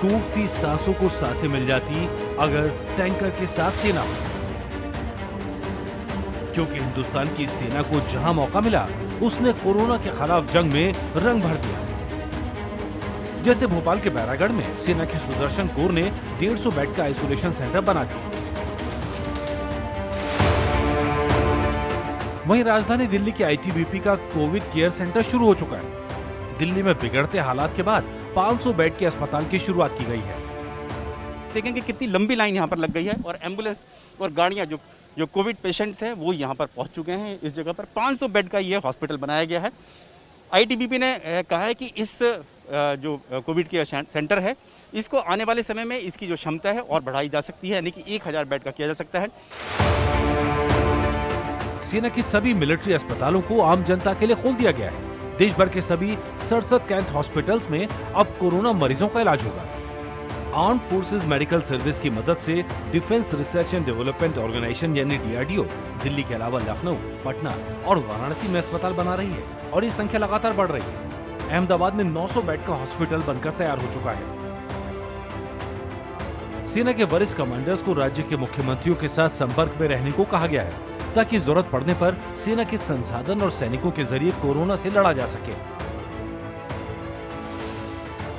S14: टूटती सांसों को सांसें मिल जाती अगर टैंकर के साथ सेना हो। क्योंकि हिंदुस्तान की सेना को जहां मौका मिला उसने कोरोना के खिलाफ जंग में रंग भर दिया। जैसे भोपाल के बैरागढ़ में सेना की सुदर्शन कोर ने 150 बेड का आइसोलेशन सेंटर बना दिया। वहीं राजधानी दिल्ली के आईटीबीपी का कोविड केयर सेंटर शुरू हो चुका है। दिल्ली में बिगड़ते हालात के बाद 500 बेड के अस्पताल की शुरुआत की गई है।
S20: देखेंगे कितनी लंबी लाइन यहाँ पर लग गई है और एम्बुलेंस और गाड़ियाँ जो कोविड पेशेंट्स हैं वो यहाँ पर पहुँच चुके हैं। इस जगह पर 500 बेड का ये हॉस्पिटल बनाया गया है। आईटीबीपी ने कहा है कि इस जो कोविड केयर सेंटर है इसको आने वाले समय में इसकी जो क्षमता है और बढ़ाई जा सकती है, यानी कि 1000 बेड का किया जा सकता है।
S14: सेना की सभी मिलिट्री अस्पतालों को आम जनता के लिए खोल दिया गया है। देश भर के सभी 67 कैंट हॉस्पिटल्स में अब कोरोना मरीजों का इलाज होगा। आर्म फोर्सेस मेडिकल सर्विस की मदद से defence research and development organisation यानी डीआरडीओ दिल्ली के अलावा लखनऊ, पटना और वाराणसी में अस्पताल बना रही है और ये संख्या लगातार बढ़ रही है। अहमदाबाद में 900 बेड का हॉस्पिटल बनकर तैयार हो चुका है। सेना के वरिष्ठ कमांडर्स को राज्य के मुख्यमंत्रियों के साथ संपर्क में रहने को कहा गया है ताकि जरूरत पड़ने पर सेना के संसाधन और सैनिकों के जरिए कोरोना से लड़ा जा सके।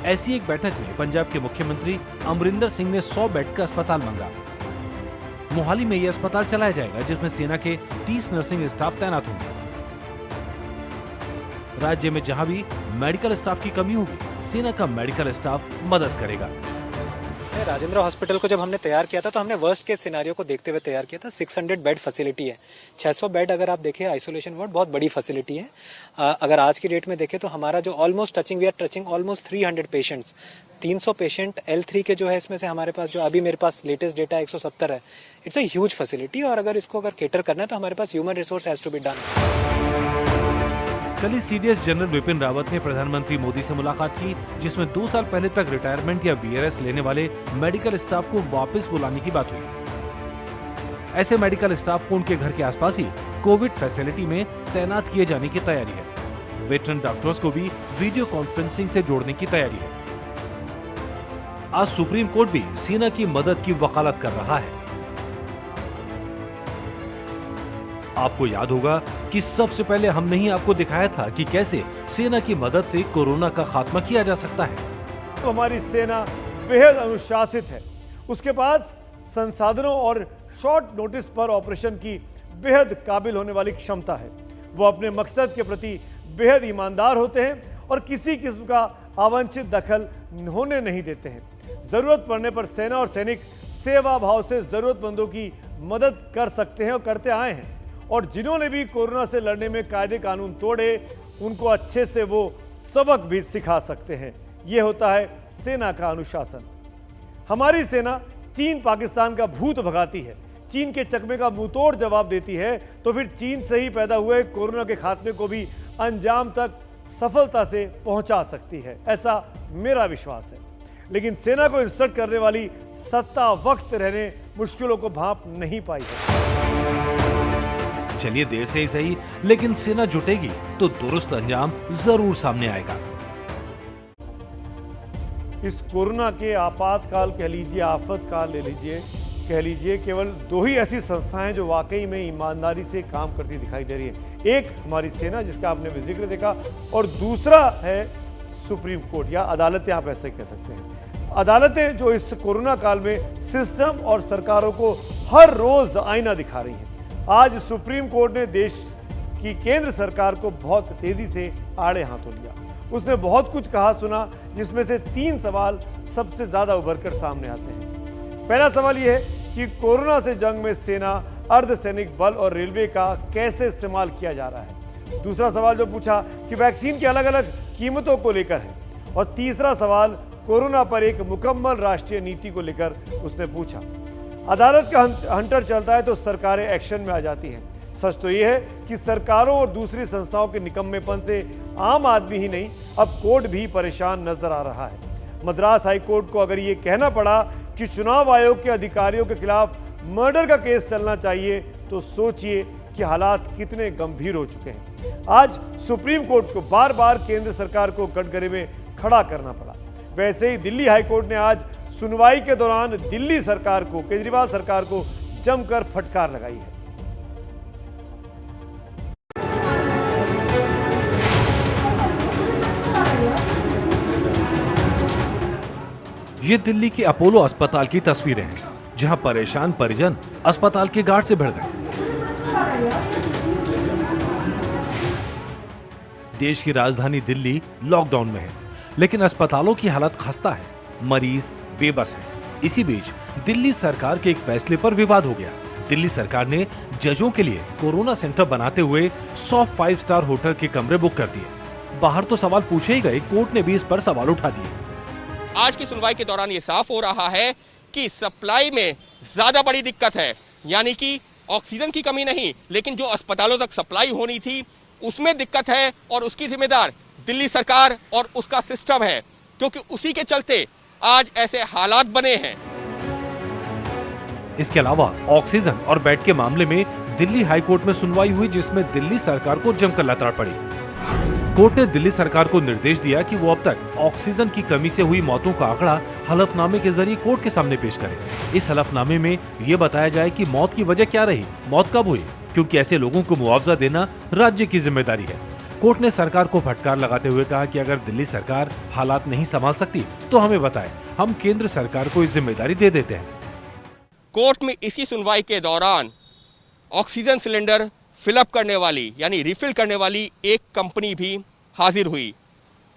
S14: ऐसी एक बैठक में पंजाब के मुख्यमंत्री अमरिंदर सिंह ने 100 बेड का अस्पताल मांगा। मोहाली में यह अस्पताल चलाया जाएगा जिसमें सेना के 30 नर्सिंग स्टाफ तैनात होंगे। राज्य में जहां भी मेडिकल स्टाफ की कमी होगी, सेना का मेडिकल स्टाफ मदद करेगा।
S21: राजेंद्र हॉस्पिटल को जब हमने तैयार किया था तो हमने वर्स्ट केस सिनेरियो को देखते हुए तैयार किया था। 600 बेड फैसिलिटी है, 600 बेड अगर आप देखें आइसोलेशन वार्ड बहुत बड़ी फैसिलिटी है। अगर आज की डेट में देखें तो हमारा जो almost we are touching almost 300 patients. 300 patient L3 के जो है इसमें से हमारे पास जो अभी मेरे पास लेटेस्ट डेटा 170 है। इट्स अ ह्यूज फैसिलिटी और अगर इसको केटर करना है तो हमारे पास human resource has to be done.
S14: कल ही सीडीएस जनरल विपिन रावत ने प्रधानमंत्री मोदी से मुलाकात की जिसमें 2 साल पहले तक रिटायरमेंट या वीआरएस लेने वाले मेडिकल स्टाफ को वापस बुलाने की बात हुई। ऐसे मेडिकल स्टाफ को उनके घर के आसपास ही कोविड फैसिलिटी में तैनात किए जाने की तैयारी है। वेटरन डॉक्टर्स को भी वीडियो कॉन्फ्रेंसिंग से जोड़ने की तैयारी है। आज सुप्रीम कोर्ट भी सेना की मदद की वकालत कर रहा है। आपको याद होगा कि सबसे पहले हमने ही आपको दिखाया था कि कैसे सेना की मदद से कोरोना का खात्मा किया जा सकता है।
S1: तो हमारी सेना बेहद अनुशासित है। उसके बाद संसाधनों और शॉर्ट नोटिस पर ऑपरेशन की बेहद काबिल होने वाली क्षमता है। वो अपने मकसद के प्रति बेहद ईमानदार होते हैं और किसी किस्म का अवांछित दखल होने नहीं देते हैं। जरूरत पड़ने पर सेना और सैनिक सेवा भाव से जरूरतमंदों की मदद कर सकते हैं और करते आए हैं। और जिन्होंने भी कोरोना से लड़ने में कायदे कानून तोड़े उनको अच्छे से वो सबक भी सिखा सकते हैं। ये होता है सेना का अनुशासन। हमारी सेना चीन पाकिस्तान का भूत भगाती है, चीन के चकमे का मुंहतोड़ जवाब देती है, तो फिर चीन से ही पैदा हुए कोरोना के खात्मे को भी अंजाम तक सफलता से पहुंचा सकती है, ऐसा मेरा विश्वास है। लेकिन सेना को इंस्ट्रक्ट करने वाली सत्ता वक्त रहने मुश्किलों को भांप नहीं पाई है।
S14: चलिए देर से ही सही, लेकिन सेना जुटेगी तो दुरुस्त अंजाम जरूर सामने आएगा।
S1: इस कोरोना के आपातकाल कह लीजिए, आफत काल ले लीजिए, कह लीजिए, केवल 2 ही ऐसी संस्थाएं जो वाकई में ईमानदारी से काम करती दिखाई दे रही है। एक हमारी सेना जिसका आपने जिक्र देखा और दूसरा है सुप्रीम कोर्ट या अदालतें, आप ऐसे कह सकते हैं। अदालतें जो इस कोरोना काल में सिस्टम और सरकारों को हर रोज आईना दिखा रही हैं। आज सुप्रीम कोर्ट ने देश की केंद्र सरकार को बहुत तेजी से आड़े हाथों लिया। उसने बहुत कुछ कहा सुना, जिसमें से 3 सवाल सबसे ज्यादा उभरकर सामने आते हैं। पहला सवाल यह है कि कोरोना से जंग में सेना, अर्धसैनिक बल और रेलवे का कैसे इस्तेमाल किया जा रहा है। दूसरा सवाल जो पूछा कि वैक्सीन की अलग अलग कीमतों को लेकर है। और तीसरा सवाल कोरोना पर एक मुकम्मल राष्ट्रीय नीति को लेकर उसने पूछा। अदालत का हंटर चलता है तो सरकारें एक्शन में आ जाती हैं। सच तो यह है कि सरकारों और दूसरी संस्थाओं के निकम्मेपन से आम आदमी ही नहीं, अब कोर्ट भी परेशान नजर आ रहा है। मद्रास हाई कोर्ट को अगर ये कहना पड़ा कि चुनाव आयोग के अधिकारियों के खिलाफ मर्डर का केस चलना चाहिए, तो सोचिए कि हालात कितने गंभीर हो चुके हैं। आज सुप्रीम कोर्ट को बार बार केंद्र सरकार को कटघरे में खड़ा करना पड़ा। वैसे ही दिल्ली हाई कोर्ट ने आज सुनवाई के दौरान दिल्ली सरकार को, केजरीवाल सरकार को जमकर फटकार लगाई है।
S14: ये दिल्ली के अपोलो अस्पताल की तस्वीरें हैं, जहां परेशान परिजन अस्पताल के गार्ड से भिड़ गए। देश की राजधानी दिल्ली लॉकडाउन में है, लेकिन अस्पतालों की हालत खस्ता है, मरीज बेबस है। इसी बीच दिल्ली सरकार के एक फैसले पर विवाद हो गया। दिल्ली सरकार ने जजों के लिए कोरोना सेंटर बनाते हुए 100 5 स्टार होटल के कमरे बुक कर दिए। बाहर तो सवाल पूछे ही गए, कोर्ट ने भी इस पर सवाल उठा दिए।
S4: आज की सुनवाई के दौरान ये साफ हो रहा है कि सप्लाई में ज्यादा बड़ी दिक्कत है, यानी कि ऑक्सीजन की कमी नहीं, लेकिन जो अस्पतालों तक सप्लाई होनी थी उसमें दिक्कत है, और उसकी जिम्मेदार दिल्ली सरकार और उसका सिस्टम है, क्योंकि उसी के चलते आज ऐसे हालात बने हैं।
S14: इसके अलावा ऑक्सीजन और बेड के मामले में दिल्ली हाई कोर्ट में सुनवाई हुई, जिसमें दिल्ली सरकार को जमकर लताड़ पड़ी। कोर्ट ने दिल्ली सरकार को निर्देश दिया कि वो अब तक ऑक्सीजन की कमी से हुई मौतों का आंकड़ा हलफनामे के जरिए कोर्ट के सामने पेश करे। इस हलफनामे में ये बताया जाए कि मौत की वजह क्या रही, मौत कब हुई, क्योंकि ऐसे लोगों को मुआवजा देना राज्य की जिम्मेदारी है। कोर्ट ने सरकार को फटकार लगाते हुए कहा कि अगर दिल्ली सरकार हालात नहीं संभाल सकती तो हमें बताए, हम केंद्र सरकार को इस जिम्मेदारी दे देते हैं।
S4: कोर्ट में इसी सुनवाई के दौरान ऑक्सीजन सिलेंडर फिलअप करने वाली यानी रिफिल करने वाली एक कंपनी भी हाजिर हुई।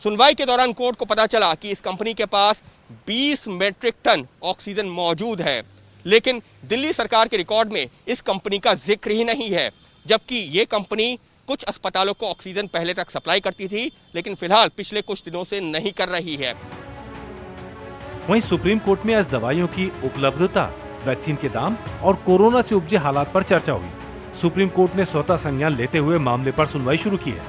S4: सुनवाई के दौरान कोर्ट को पता चला कि इस कंपनी के पास 20 मेट्रिक टन ऑक्सीजन मौजूद है, लेकिन दिल्ली सरकार के रिकॉर्ड में इस कंपनी का जिक्र ही नहीं है, जबकि ये कंपनी कुछ अस्पतालों को ऑक्सीजन पहले तक सप्लाई करती थी, लेकिन फिलहाल पिछले कुछ दिनों से नहीं कर रही है।
S14: वहीं सुप्रीम कोर्ट में आज दवाइयों की उपलब्धता, वैक्सीन के दाम और कोरोना से उपजे हालात पर चर्चा हुई। सुप्रीम कोर्ट ने स्वतः संज्ञान लेते हुए मामले पर सुनवाई शुरू की है।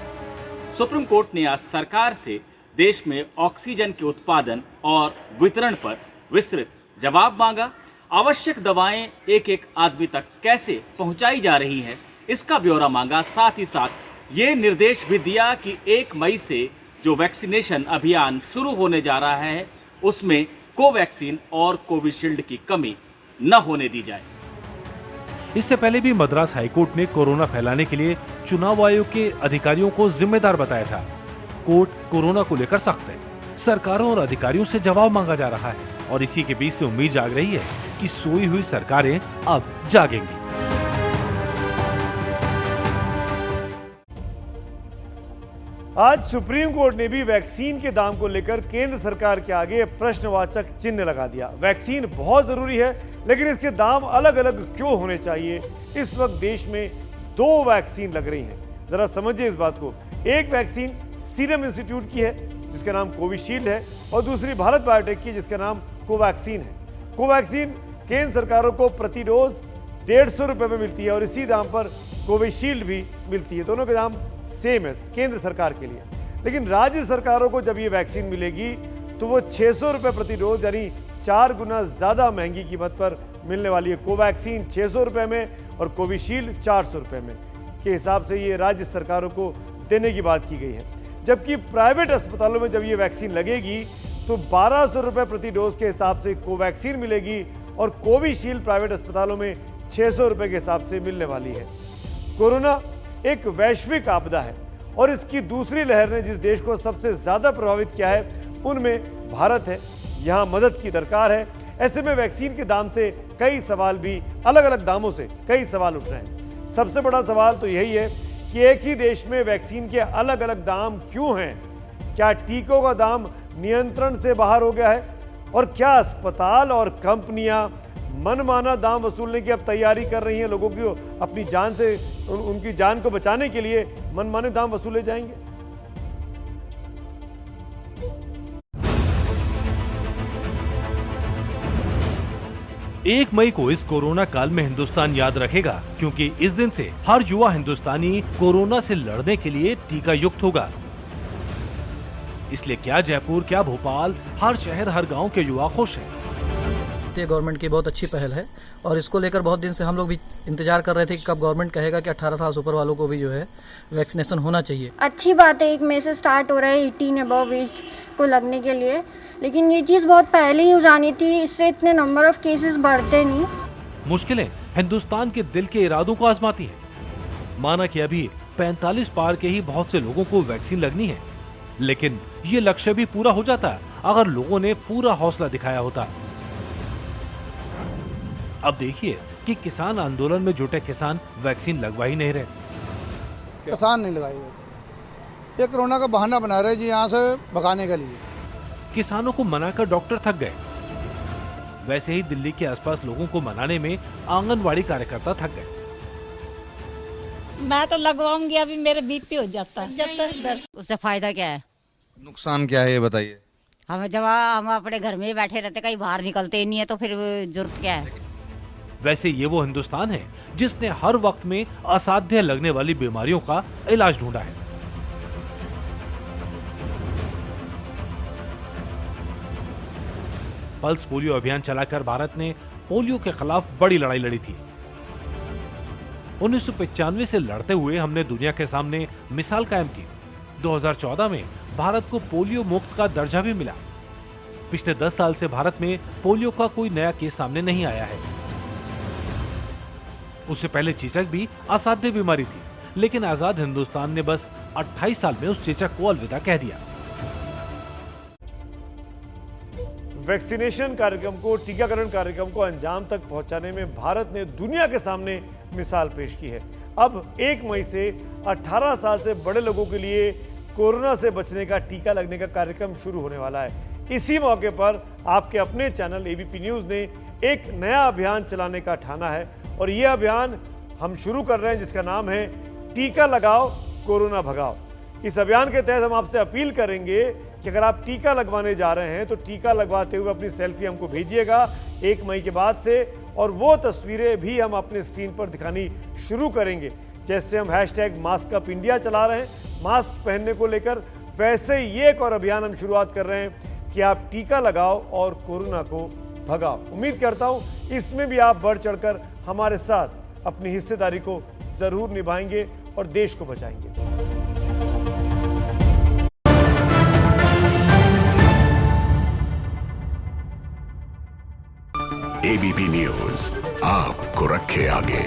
S22: सुप्रीम कोर्ट ने आज सरकार से देश में ऑक्सीजन के उत्पादन और वितरण पर विस्तृत जवाब मांगा। आवश्यक दवाएं एक एक आदमी तक कैसे पहुंचाई जा रही हैं, इसका ब्यौरा मांगा। साथ ही साथ ये निर्देश भी दिया कि 1 मई से जो वैक्सीनेशन अभियान शुरू होने जा रहा है, उसमें कोवैक्सीन और कोविशील्ड की कमी न होने दी जाए।
S14: इससे पहले भी मद्रास हाईकोर्ट ने कोरोना फैलाने के लिए चुनाव आयोग के अधिकारियों को जिम्मेदार बताया था। कोर्ट कोरोना को लेकर सख्त है, सरकारों और अधिकारियों से जवाब मांगा जा रहा है, और इसी के बीच से उम्मीद जाग रही है कि सोई हुई सरकारें अब जागेंगी।
S1: आज सुप्रीम कोर्ट ने भी वैक्सीन के दाम को लेकर केंद्र सरकार के आगे प्रश्नवाचक चिन्ह लगा दिया। वैक्सीन बहुत जरूरी है, लेकिन इसके दाम अलग अलग क्यों होने चाहिए? इस वक्त देश में 2 वैक्सीन लग रही हैं, जरा समझिए इस बात को। एक वैक्सीन सीरम इंस्टीट्यूट की है जिसका नाम कोविशील्ड है, और दूसरी भारत बायोटेक की जिसका नाम कोवैक्सीन है। कोवैक्सीन केंद्र सरकारों को प्रति डोज 150 रुपये में मिलती है, और इसी दाम पर कोविशील्ड भी मिलती है। दोनों के दाम सेम है केंद्र सरकार के लिए, लेकिन राज्य सरकारों को जब ये वैक्सीन मिलेगी तो वो 600 रुपये प्रति डोज यानी 4 गुना ज़्यादा महंगी कीमत पर मिलने वाली है। कोवैक्सीन 600 रुपये में और कोविशील्ड 400 रुपये में के हिसाब से ये राज्य सरकारों को देने की बात की गई है। जबकि प्राइवेट अस्पतालों में जब ये वैक्सीन लगेगी तो 1200 रुपये प्रति डोज के हिसाब से कोवैक्सीन मिलेगी, और कोविशील्ड प्राइवेट अस्पतालों में 600 रुपये के हिसाब से मिलने वाली है। कोरोना एक वैश्विक आपदा है, और इसकी दूसरी लहर ने जिस देश को सबसे ज्यादा प्रभावित किया है उनमें भारत है। यहाँ मदद की दरकार है। ऐसे में वैक्सीन के दाम से कई सवाल भी, अलग अलग दामों से कई सवाल उठ रहे हैं। सबसे बड़ा सवाल तो यही है कि एक ही देश में वैक्सीन के अलग अलग दाम क्यों हैं? क्या टीकों का दाम नियंत्रण से बाहर हो गया है? और क्या अस्पताल और कंपनियां मनमाना दाम वसूलने की अब तैयारी कर रही हैं? लोगों की अपनी जान से, उनकी जान को बचाने के लिए मनमाने दाम वसूले जाएंगे?
S14: एक मई को इस कोरोना काल में हिंदुस्तान याद रखेगा, क्योंकि इस दिन से हर युवा हिंदुस्तानी कोरोना से लड़ने के लिए टीका युक्त होगा। इसलिए क्या जयपुर, क्या भोपाल, हर शहर, हर गांव के युवा खुश हैं।
S23: गवर्नमेंट की बहुत अच्छी पहल है, और इसको लेकर बहुत दिन से हम लोग भी इंतजार कर रहे थे कि कब गवर्नमेंट कहेगा कि 18 साल से ऊपर वालों को भी जो है वैक्सीनेशन होना चाहिए।
S24: अच्छी बात है, 1 मई से स्टार्ट हो रहा है 18 अबव एज को लगने के लिए, लेकिन ये चीज़ बहुत पहले ही हो जानी थी, इससे इतने नंबर ऑफ केसेस बढ़ते नहीं।
S14: मुश्किलें हिंदुस्तान के दिल के इरादों को आजमाती हैं। माना कि अभी 45 पार के ही बहुत से लोगों को वैक्सीन लगनी है, लेकिन ये लक्ष्य भी पूरा हो जाता अगर लोगों ने पूरा हौसला दिखाया होता। अब देखिए कि किसान आंदोलन में जुटे किसान वैक्सीन लगवा ही नहीं रहे।
S3: किसान नहीं लगाई गई, ये कोरोना का बहाना बना रहे जी यहाँ से भगाने के लिए।
S14: किसानों को मनाकर डॉक्टर थक गए। वैसे ही दिल्ली के आसपास लोगों को मनाने में आंगनवाड़ी कार्यकर्ता थक गए।
S8: मैं तो लगवाऊंगी, अभी मेरे बीपी हो जाता है। जब तक
S9: उससे फायदा क्या है,
S11: नुकसान क्या है ये बताइए।
S9: हम अपने घर में ही बैठे रहते, कहीं बाहर निकलते ही नहीं है, तो फिर जरूरत क्या है।
S14: वैसे ये वो हिंदुस्तान है जिसने हर वक्त में असाध्य लगने वाली बीमारियों का इलाज ढूंढा है। पल्स पोलियो अभियान चलाकर भारत ने पोलियो के खिलाफ बड़ी लड़ाई लड़ी थी। 1995 से लड़ते हुए हमने दुनिया के सामने मिसाल कायम की। 2014 में भारत को पोलियो मुक्त का दर्जा भी मिला। पिछले 10 साल से भारत में पोलियो का कोई नया केस सामने नहीं आया है। उससे पहले चेचक भी असाध्य बीमारी थी, लेकिन आजाद हिंदुस्तान ने बस 28 साल में उस चेचक को अलविदा कह दिया।
S1: वैक्सीनेशन कार्यक्रम को, टीकाकरण कार्यक्रम को अंजाम तक पहुंचाने में भारत ने दुनिया के सामने मिसाल पेश की है। अब 1 मई से 18 साल से बड़े लोगों के लिए कोरोना से बचने का टीका लगने का कार्यक्रम शुरू होने वाला है। इसी मौके पर आपके अपने चैनल एबीपी न्यूज ने एक नया अभियान चलाने का ठाना है और यह अभियान हम शुरू कर रहे हैं जिसका नाम है टीका लगाओ कोरोना भगाओ। इस अभियान के तहत हम आपसे अपील करेंगे कि अगर आप टीका लगवाने जा रहे हैं तो टीका लगवाते हुए अपनी सेल्फी हमको भेजिएगा 1 मई के बाद से, और वो तस्वीरें भी हम अपने स्क्रीन पर दिखानी शुरू करेंगे। जैसे हम #MaskUpIndia चला रहे हैं मास्क पहनने को लेकर, वैसे ये एक और अभियान हम शुरुआत कर रहे हैं कि आप टीका लगाओ और कोरोना को भगाओ। उम्मीद करता हूं इसमें भी आप बढ़ चढ़कर हमारे साथ अपनी हिस्सेदारी को जरूर निभाएंगे और देश को बचाएंगे।
S10: एबीपी न्यूज आपको रखे आगे।